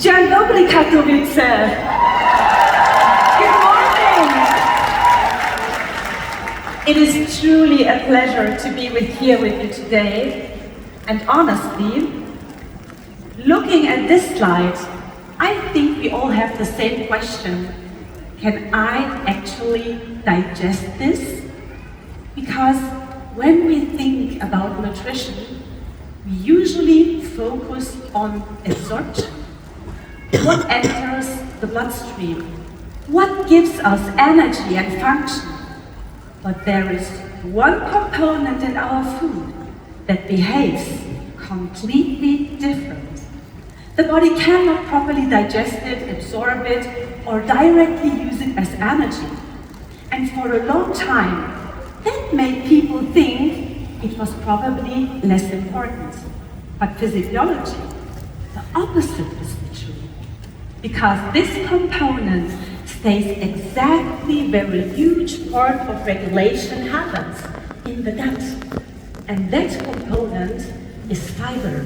Dzień dobry, Katowice! Good morning! It is truly a pleasure to be here with you today. And honestly, looking at this slide, I think we all have the same question. Can I actually digest this? Because when we think about nutrition, we usually focus on absorption. What enters the bloodstream? What gives us energy and function? But there is one component in our food that behaves completely different. The body cannot properly digest it, absorb it, or directly use it as energy. And for a long time, that made people think it was probably less important. But physiology, the opposite is true. Because this component stays exactly where a huge part of regulation happens, in the gut. And that component is fiber.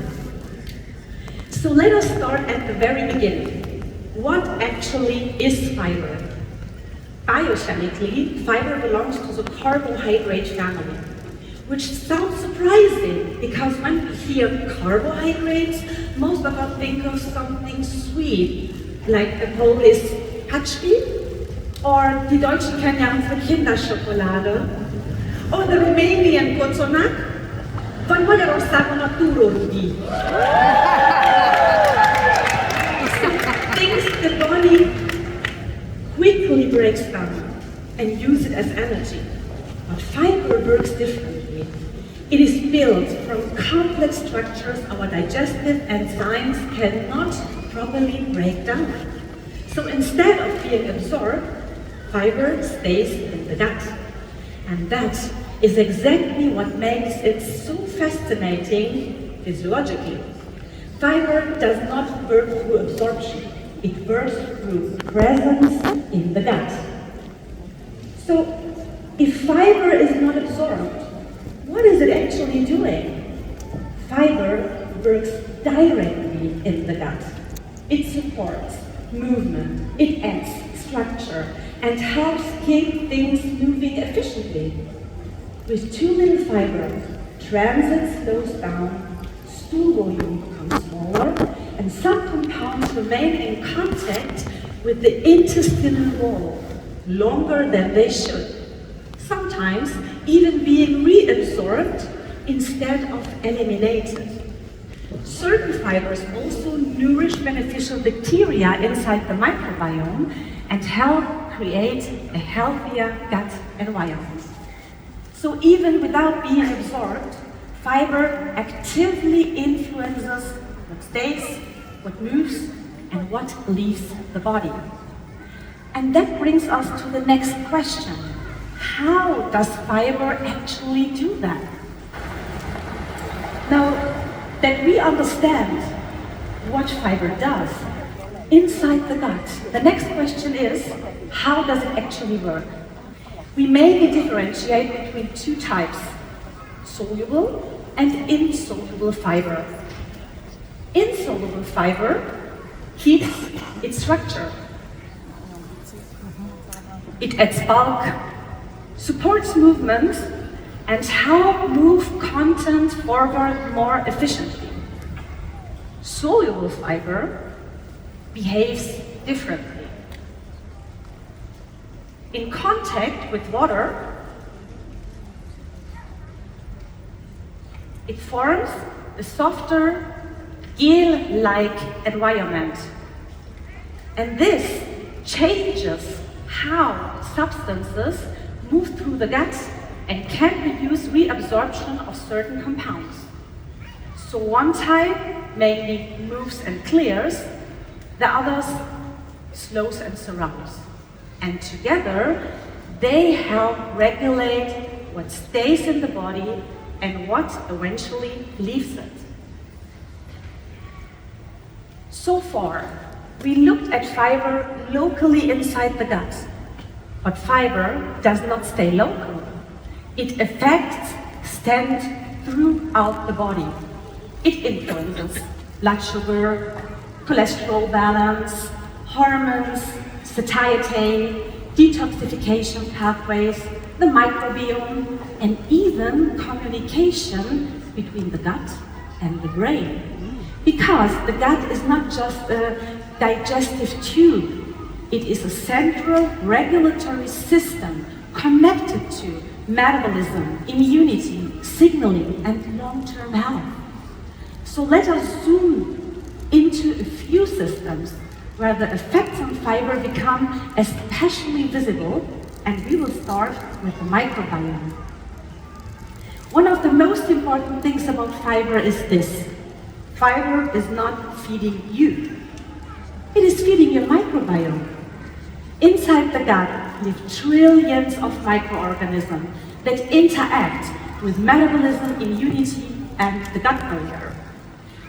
So let us start at the very beginning. What actually is fiber? Biochemically, fiber belongs to the carbohydrate family, which sounds surprising because when we hear carbohydrates, most of us think of something sweet, like a Polish Paczki, or die Deutschen kennen ja unsere Kinderschokolade, oder Romanian Koconak, vagy Magyarországon a túrórudi. Things the body quickly breaks down and use it as energy. But fiber works differently. It is built from complex structures our digestive enzymes cannot properly break down. So instead of being absorbed, fiber stays in the gut. And that is exactly what makes it so fascinating physiologically. Fiber does not work through absorption. It works through presence in the gut. So, if fiber is not absorbed, what is it actually doing? Fiber works directly in the gut. It supports movement, it adds structure, and helps keep things moving efficiently. With too little fiber, transit slows down, stool volume becomes smaller, and some compounds remain in contact with the intestinal wall longer than they should, sometimes even being reabsorbed instead of eliminated. Certain fibers also nourish beneficial bacteria inside the microbiome and help create a healthier gut environment. So even without being absorbed, fiber actively influences what stays, what moves, and what leaves the body. And that brings us to the next question. How does fiber actually do that? Now that we understand what fiber does inside the gut, the next question is, how does it actually work? We mainly differentiate between two types, soluble and insoluble fiber. Insoluble fiber keeps its structure. It adds bulk, supports movement, and helps move content forward more efficiently. Soluble fiber behaves differently. In contact with water, it forms a softer, gel-like environment. And this changes how substances move through the gut and can reduce reabsorption of certain compounds. So one type mainly moves and clears, the others slows and surrounds. And together, they help regulate what stays in the body and what eventually leaves it. So far, we looked at fiber locally inside the gut, but fiber does not stay local. It affects, extends throughout the body. It influences blood sugar, cholesterol balance, hormones, satiety, detoxification pathways, the microbiome, and even communication between the gut and the brain. Because the gut is not just a digestive tube, it is a central regulatory system connected to metabolism, immunity, signaling, and long-term health. So let us zoom into a few systems where the effects on fiber become especially visible, and we will start with the microbiome. One of the most important things about fiber is this: fiber is not feeding you, it is feeding your microbiome. Inside the gut live trillions of microorganisms that interact with metabolism, immunity, and the gut barrier.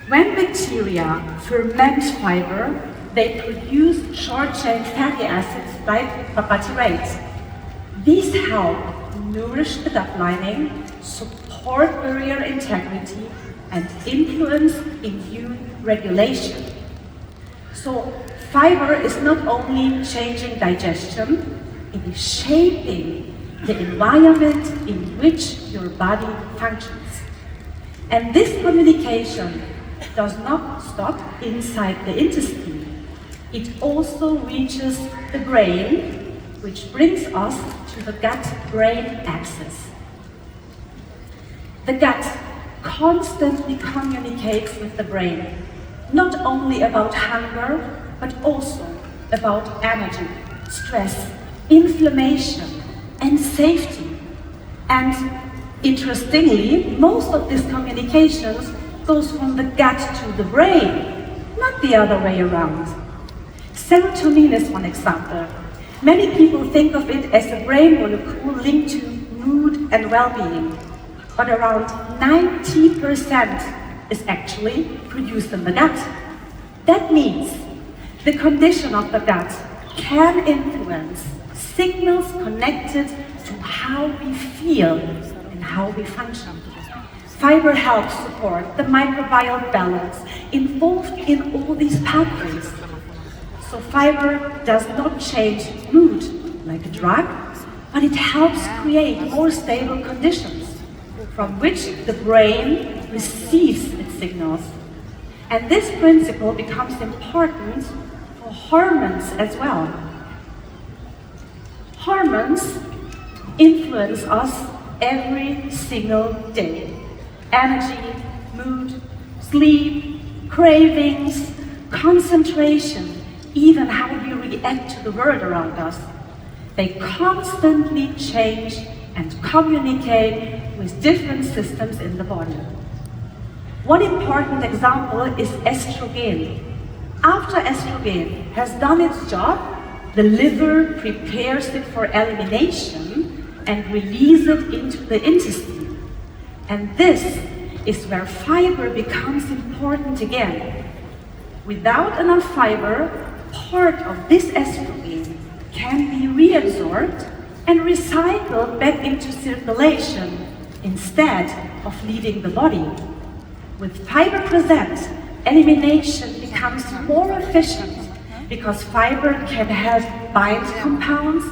When bacteria ferment fiber, they produce short-chain fatty acids like butyrate. These help nourish the gut lining, support barrier integrity, and influence immune regulation. So fiber is not only changing digestion, it is shaping the environment in which your body functions. And this communication does not stop inside the intestine. It also reaches the brain, which brings us to the gut-brain axis. The gut constantly communicates with the brain, not only about hunger, but also about energy, stress, inflammation, and safety. And interestingly, most of these communications goes from the gut to the brain, not the other way around. Serotonin is one example. Many people think of it as a brain molecule linked to mood and well-being, but around 90% is actually produced in the gut. That means the condition of the gut can influence signals connected to how we feel and how we function. Fiber helps support the microbiome balance involved in all these pathways. So fiber does not change mood like a drug, but it helps create more stable conditions from which the brain receives its signals. And this principle becomes important for hormones as well. Hormones influence us every single day. Energy, mood, sleep, cravings, concentration, even how we react to the world around us. They constantly change and communicate with different systems in the body. One important example is estrogen. After estrogen has done its job, the liver prepares it for elimination and releases it into the intestine. And this is where fiber becomes important again. Without enough fiber, part of this estrogen can be reabsorbed and recycled back into circulation instead of leaving the body. With fiber present, elimination becomes more efficient because fiber can have bind compounds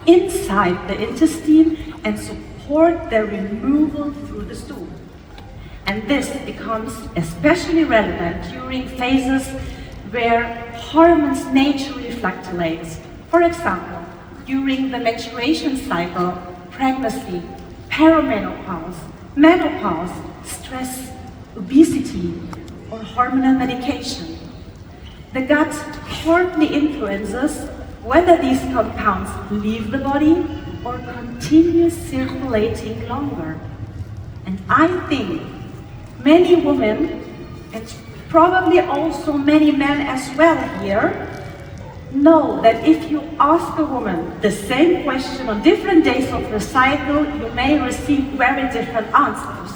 inside the intestine and support their removal through the stool. And this becomes especially relevant during phases where hormones naturally fluctuate. For example, during the maturation cycle, pregnancy, perimenopause, menopause, stress, obesity, or hormonal medication. The gut partly influences whether these compounds leave the body or continue circulating longer. And I think many women, and probably also many men as well here, know that if you ask a woman the same question on different days of her cycle, you may receive very different answers.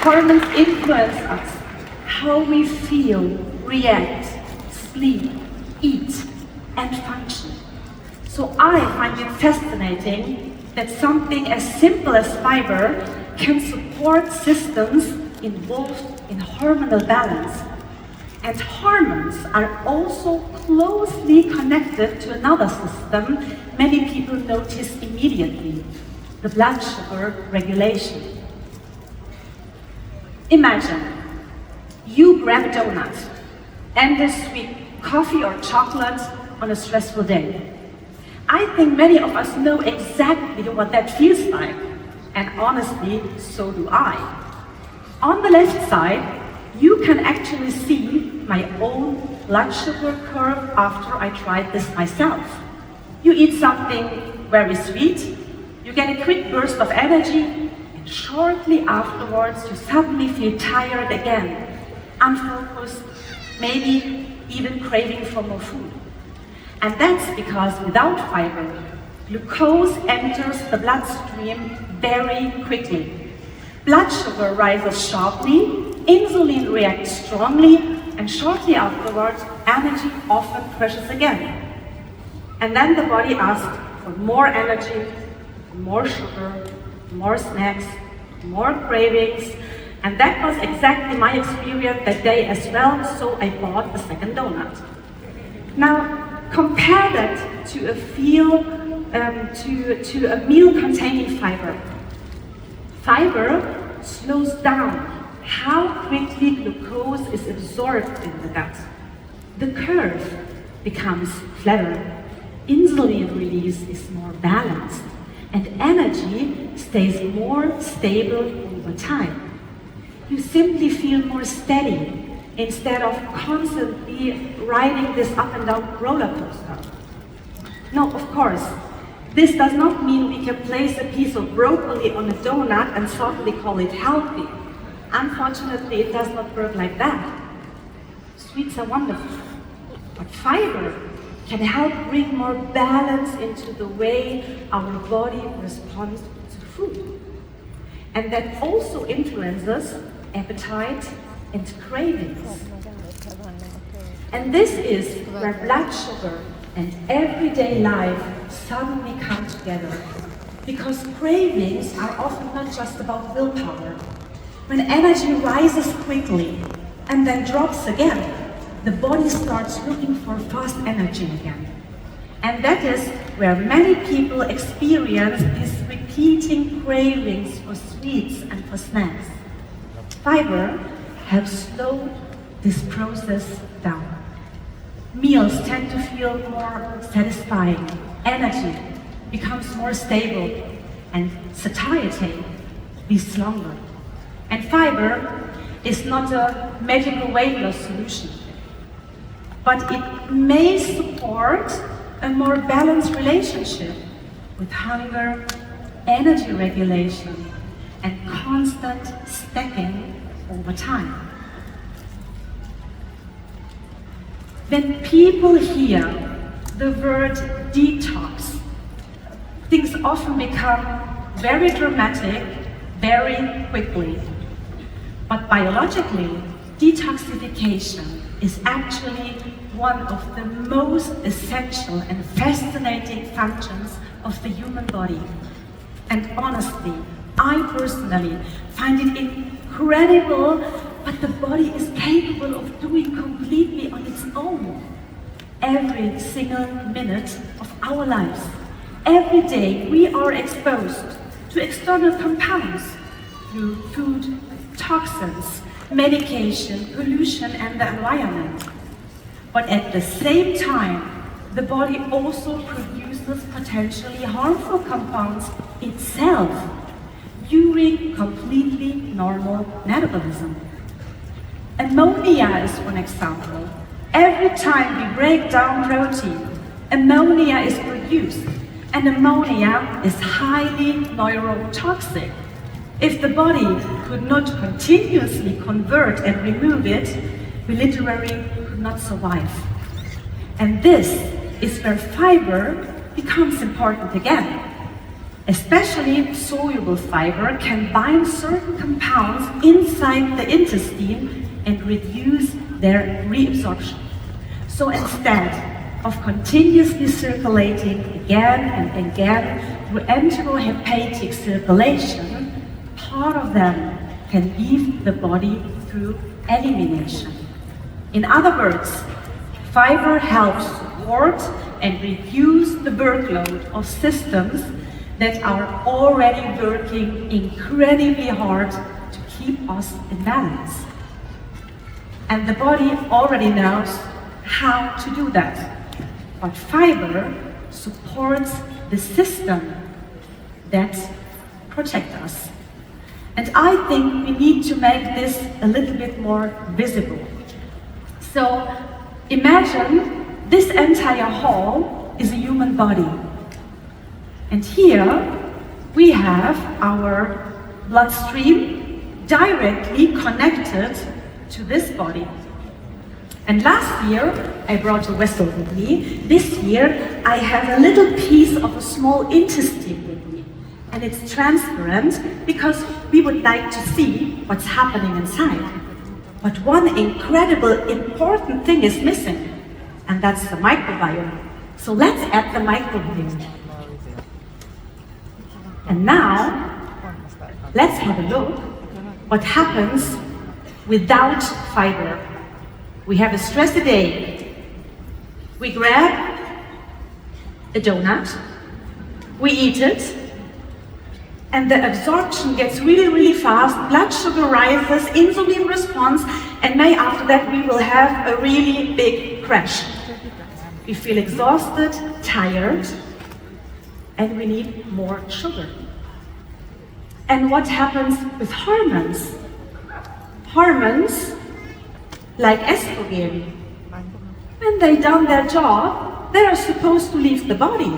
Hormones influence us, how we feel, react, sleep, eat, and function. So I find it fascinating that something as simple as fiber can support systems involved in hormonal balance. And hormones are also closely connected to another system many people notice immediately, the blood sugar regulation. Imagine you grab a donut and a sweet coffee or chocolate on a stressful day. I think many of us know exactly what that feels like, and honestly, so do I. On the left side, you can actually see my own blood sugar curve after I tried this myself. You eat something very sweet, you get a quick burst of energy, and shortly afterwards you suddenly feel tired again, unfocused, maybe even craving for more food. And that's because without fiber, glucose enters the bloodstream very quickly. Blood sugar rises sharply, insulin reacts strongly, and shortly afterwards, energy often crashes again. And then the body asks for more energy, more sugar, more snacks, more cravings, and that was exactly my experience that day as well, so I bought a second donut. Now, compare that to a meal containing fiber. Fiber slows down how quickly glucose is absorbed in the gut. The curve becomes flatter, insulin release is more balanced, and energy stays more stable over time. You simply feel more steady instead of constantly riding this up and down roller coaster. No, of course, this does not mean we can place a piece of broccoli on a donut and suddenly call it healthy. Unfortunately, it does not work like that. Sweets are wonderful, but fiber can help bring more balance into the way our body responds to food. And that also influences appetite and cravings. And this is where blood sugar and everyday life suddenly come together. Because cravings are often not just about willpower. When energy rises quickly and then drops again, the body starts looking for fast energy again. And that is where many people experience these repeating cravings for sweets and for snacks. Fiber helps slow this process down. Meals tend to feel more satisfying, energy becomes more stable, and satiety lasts longer. And fiber is not a magical weight loss solution, but it may support a more balanced relationship with hunger, energy regulation, and constant stacking over time. When people hear the word detox, things often become very dramatic very quickly. But biologically, detoxification is actually one of the most essential and fascinating functions of the human body. And honestly, I personally find it incredible what the body is capable of doing completely on its own. Every single minute of our lives, every day we are exposed to external compounds through food, toxins, medication, pollution, and the environment. But at the same time, the body also produces potentially harmful compounds itself during completely normal metabolism. Ammonia is one example. Every time we break down protein, ammonia is produced, and ammonia is highly neurotoxic. If the body could not continuously convert and remove it, we literally could not survive. And this is where fiber becomes important again. Especially soluble fiber can bind certain compounds inside the intestine and reduce their reabsorption. So instead of continuously circulating again and again through enterohepatic circulation, part of them can leave the body through elimination. In other words, fiber helps support and reduce the workload of systems that are already working incredibly hard to keep us in balance. And the body already knows how to do that. But fiber supports the system that protects us. And I think we need to make this a little bit more visible. So imagine this entire hall is a human body. And here we have our bloodstream directly connected to this body. And last year I brought a vessel with me. This year I have a little piece of a small intestine with me. And it's transparent because we would like to see what's happening inside. But one incredible important thing is missing, and that's the microbiome. So let's add the microbiome. And now, let's have a look what happens without fiber. We have a stressy day. We grab a donut, we eat it, and the absorption gets really, really fast, blood sugar rises, insulin response, and maybe after that we will have a really big crash. We feel exhausted, tired, and we need more sugar. And what happens with hormones? Hormones, like estrogen, when they've done their job, they are supposed to leave the body.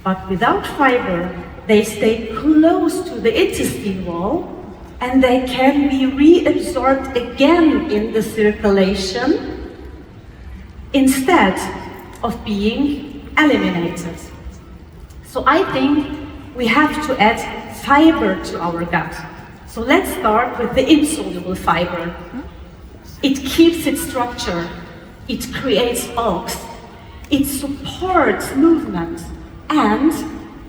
But without fiber, they stay close to the intestine wall and they can be reabsorbed again in the circulation instead of being eliminated. So I think we have to add fiber to our gut. So let's start with the insoluble fiber. It keeps its structure, it creates bulks, it supports movement, and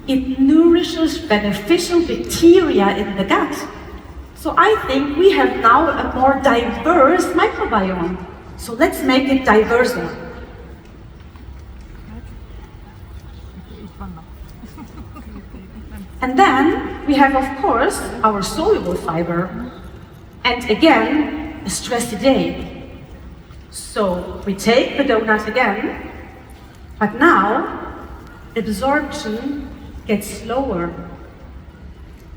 it nourishes beneficial bacteria in the gut. So I think we have now a more diverse microbiome. So let's make it diverser. And then we have, of course, our soluble fiber. And again, a stressy day. So we take the donut again, but now absorption gets slower.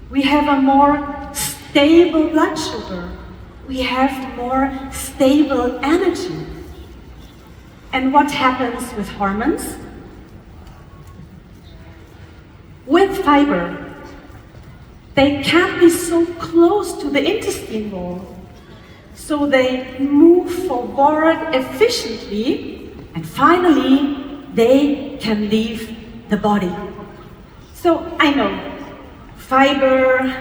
We have a more stable blood sugar. We have more stable energy. And what happens with hormones? With fiber, they can't be so close to the intestine wall. So they move forward efficiently, and finally, they can leave the body. So I know, fiber,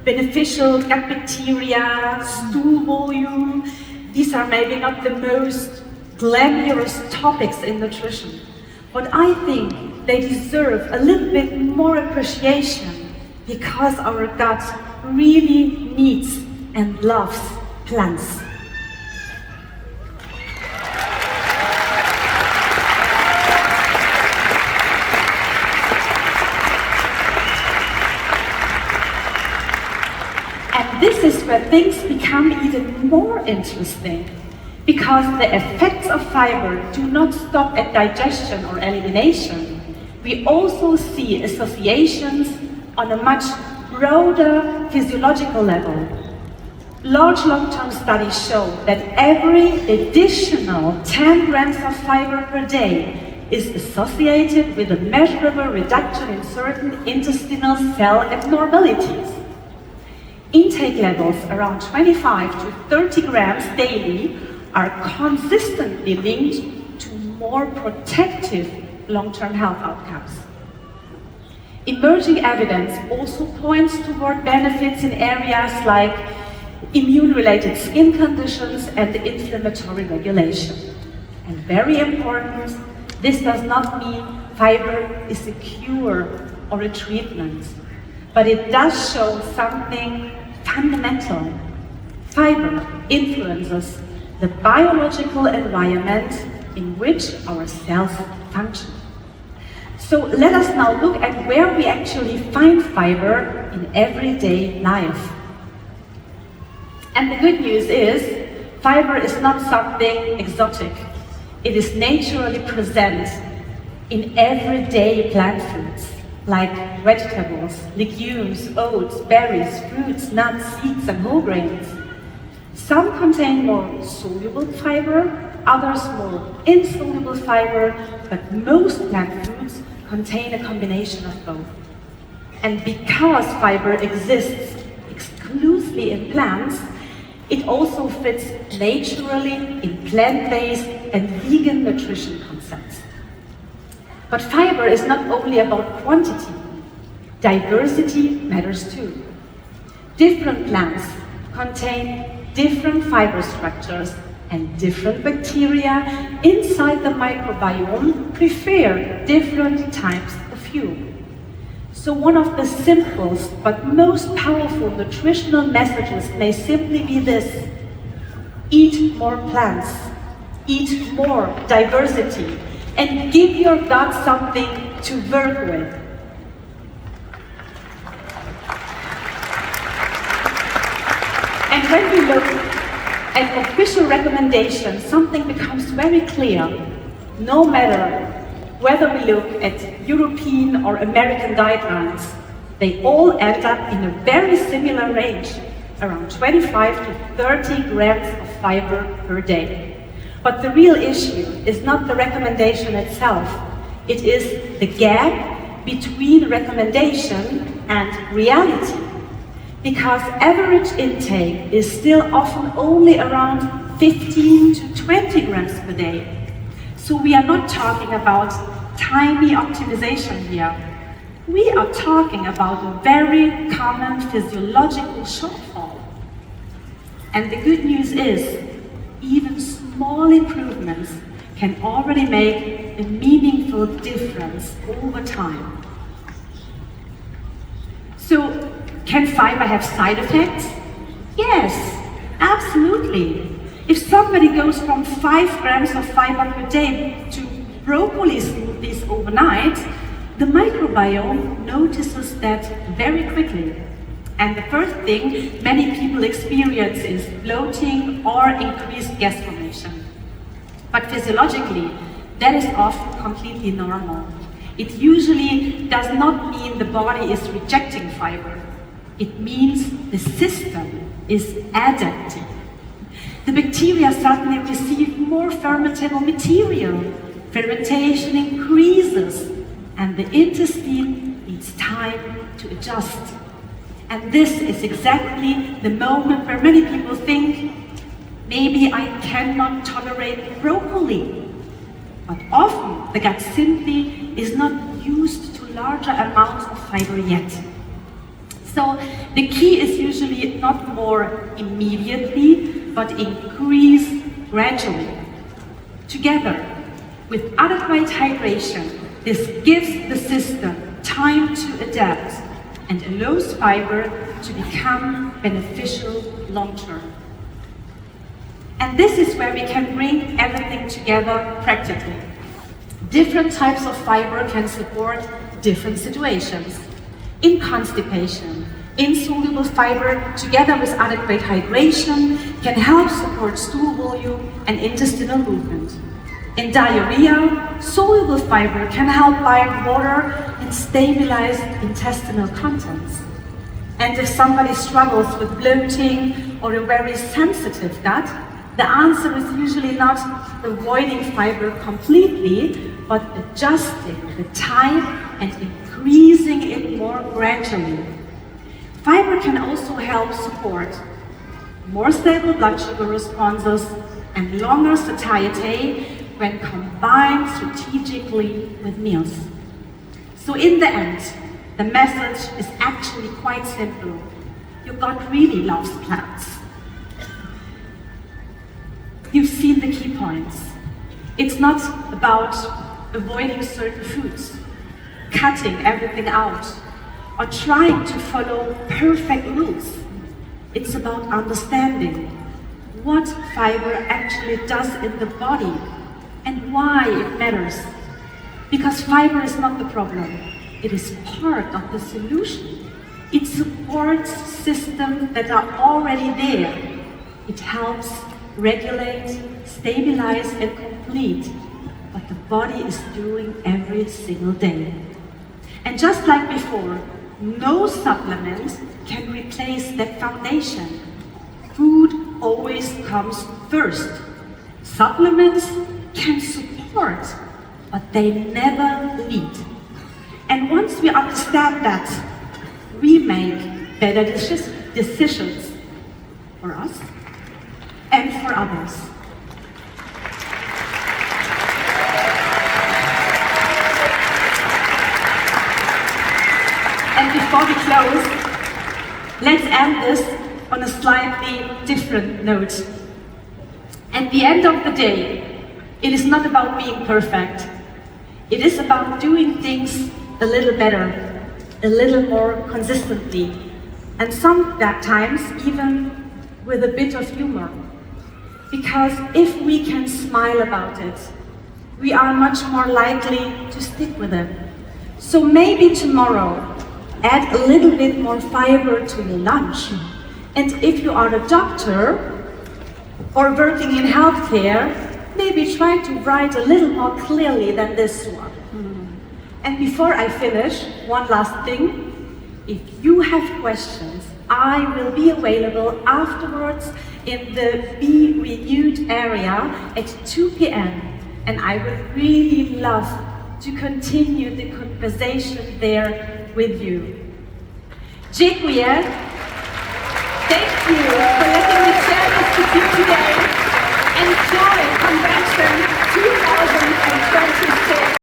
beneficial gut bacteria, stool volume, these are maybe not the most glamorous topics in nutrition. But I think they deserve a little bit more appreciation because our gut really needs and loves plants. This is where things become even more interesting, because the effects of fiber do not stop at digestion or elimination. We also see associations on a much broader physiological level. Large long-term studies show that every additional 10 grams of fiber per day is associated with a measurable reduction in certain intestinal cell abnormalities. Intake levels around 25 to 30 grams daily are consistently linked to more protective long-term health outcomes. Emerging evidence also points toward benefits in areas like immune-related skin conditions and inflammatory regulation. And very important, this does not mean fiber is a cure or a treatment. but it does show something fundamental. Fiber influences the biological environment in which our cells function. So let us now look at where we actually find fiber in everyday life. And the good news is, fiber is not something exotic. It is naturally present in everyday plant foods, like vegetables, legumes, oats, berries, fruits, nuts, seeds, and whole grains. Some contain more soluble fiber, others more insoluble fiber, but most plant foods contain a combination of both. And because fiber exists exclusively in plants, it also fits naturally in plant-based and vegan nutrition concepts. But fiber is not only about quantity. Diversity matters too. Different plants contain different fiber structures, and different bacteria inside the microbiome prefer different types of fuel. So one of the simplest but most powerful nutritional messages may simply be this: eat more plants, eat more diversity, and give your gut something to work with. And when we look at official recommendations, something becomes very clear. No matter whether we look at European or American guidelines, they all end up in a very similar range, around 25 to 30 grams of fiber per day. But the real issue is not the recommendation itself, it is the gap between recommendation and reality. Because average intake is still often only around 15 to 20 grams per day. So we are not talking about tiny optimization here. We are talking about a very common physiological shortfall. And the good news is, even small improvements can already make a meaningful difference over time. So, can fiber have side effects? Yes, absolutely. If somebody goes from 5 grams of fiber per day to broccoli smoothies overnight, the microbiome notices that very quickly. And the first thing many people experience is bloating or increased gas formation. But physiologically, that is often completely normal. It usually does not mean the body is rejecting fiber. It means the system is adapting. The bacteria suddenly receive more fermentable material. Fermentation increases, and the intestine needs time to adjust. And this is exactly the moment where many people think, maybe I cannot tolerate broccoli. But often the gut simply is not used to larger amounts of fiber yet. So the key is usually not more immediately, but increase gradually. Together with adequate hydration, this gives the system time to adapt and allows fiber to become beneficial long-term. And this is where we can bring everything together practically. Different types of fiber can support different situations. In constipation, insoluble fiber, together with adequate hydration, can help support stool volume and intestinal movement. In diarrhea, soluble fiber can help bind water and stabilize intestinal contents. And if somebody struggles with bloating or a very sensitive gut, the answer is usually not avoiding fiber completely, but adjusting the type and increasing it more gradually. Fiber can also help support more stable blood sugar responses and longer satiety when combined strategically with meals. So in the end, the message is actually quite simple. Your gut really loves plants. You've seen the key points. It's not about avoiding certain foods, cutting everything out, or trying to follow perfect rules. It's about understanding what fiber actually does in the body and why it matters. Because fiber is not the problem, it is part of the solution. It supports systems that are already there. It helps regulate, stabilize, and complete what the body is doing every single day. And just like before, no supplement can replace that foundation. Food always comes first. Supplements can support, but they never lead. And once we understand that, we make better decisions for us and for others. And before we close, let's end this on a slightly different note. At the end of the day, it is not about being perfect. It is about doing things a little better, a little more consistently, and sometimes even with a bit of humor. Because if we can smile about it, we are much more likely to stick with it. So maybe tomorrow, add a little bit more fiber to your lunch. And if you are a doctor or working in healthcare, maybe try to write a little more clearly than this one. And before I finish, one last thing. If you have questions, I will be available afterwards in the Be Renewed area at 2 p.m. And I would really love to continue the conversation there with you. Dziękuję.